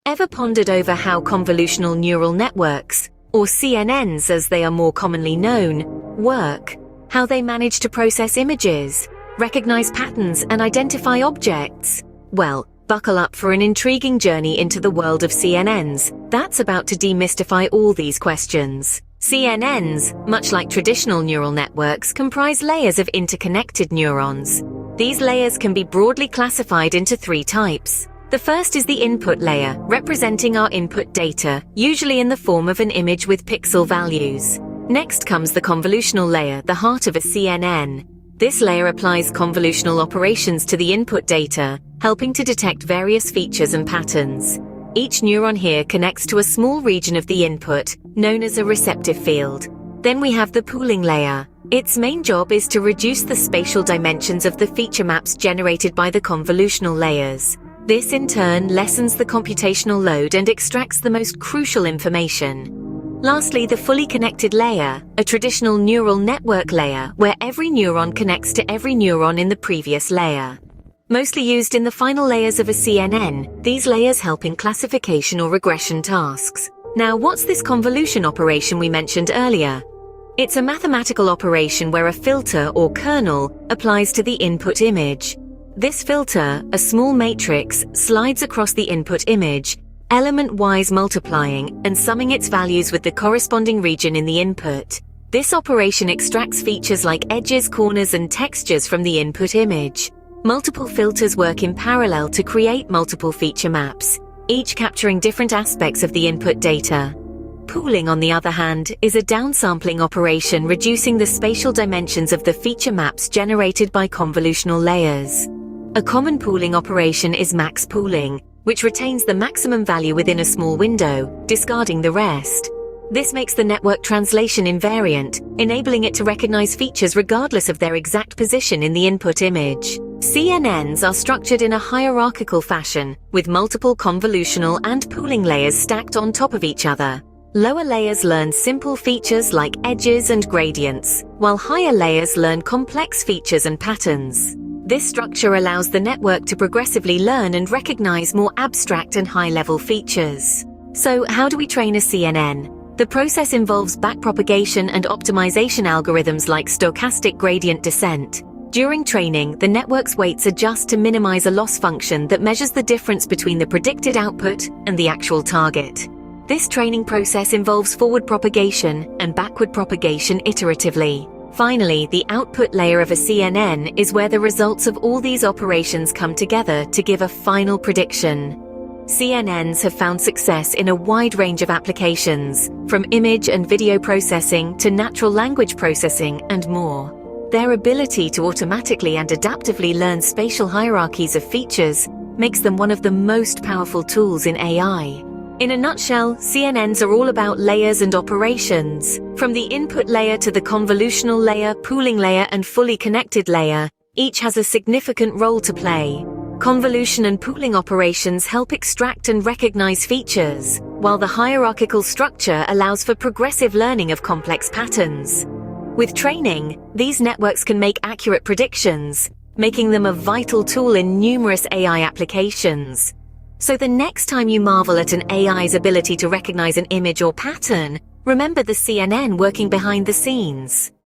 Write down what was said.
Ever pondered over how convolutional neural networks, or CNNs as they are more commonly known, work? How they manage to process images, recognize patterns, and identify objects? Well, buckle up for an intriguing journey into the world of CNNs that's about to demystify all these questions. CNNs, much like traditional neural networks, comprise layers of interconnected neurons. These layers can be broadly classified into three types. The first is the input layer, representing our input data, usually in the form of an image with pixel values. Next comes the convolutional layer, the heart of a CNN. This layer applies convolutional operations to the input data, helping to detect various features and patterns. Each neuron here connects to a small region of the input, known as a receptive field. Then we have the pooling layer. Its main job is to reduce the spatial dimensions of the feature maps generated by the convolutional layers. This in turn lessens the computational load and extracts the most crucial information. Lastly, the fully connected layer, a traditional neural network layer where every neuron connects to every neuron in the previous layer. Mostly used in the final layers of a CNN, these layers help in classification or regression tasks. Now, what's this convolution operation we mentioned earlier? It's a mathematical operation where a filter or kernel applies to the input image. This filter, a small matrix, slides across the input image, element-wise multiplying and summing its values with the corresponding region in the input. This operation extracts features like edges, corners, and textures from the input image. Multiple filters work in parallel to create multiple feature maps, each capturing different aspects of the input data. Pooling, on the other hand, is a downsampling operation reducing the spatial dimensions of the feature maps generated by convolutional layers. A common pooling operation is max pooling, which retains the maximum value within a small window, discarding the rest. This makes the network translation invariant, enabling it to recognize features regardless of their exact position in the input image. CNNs are structured in a hierarchical fashion, with multiple convolutional and pooling layers stacked on top of each other. Lower layers learn simple features like edges and gradients, while higher layers learn complex features and patterns. This structure allows the network to progressively learn and recognize more abstract and high-level features. So, how do we train a CNN? The process involves backpropagation and optimization algorithms like stochastic gradient descent. During training, the network's weights adjust to minimize a loss function that measures the difference between the predicted output and the actual target. This training process involves forward propagation and backward propagation iteratively. Finally, the output layer of a CNN is where the results of all these operations come together to give a final prediction. CNNs have found success in a wide range of applications, from image and video processing to natural language processing and more. Their ability to automatically and adaptively learn spatial hierarchies of features makes them one of the most powerful tools in AI. In a nutshell, CNNs are all about layers and operations. From the input layer to the convolutional layer, pooling layer, and fully connected layer, each has a significant role to play. Convolution and pooling operations help extract and recognize features, while the hierarchical structure allows for progressive learning of complex patterns. With training, these networks can make accurate predictions, making them a vital tool in numerous AI applications. So the next time you marvel at an AI's ability to recognize an image or pattern, remember the CNN working behind the scenes.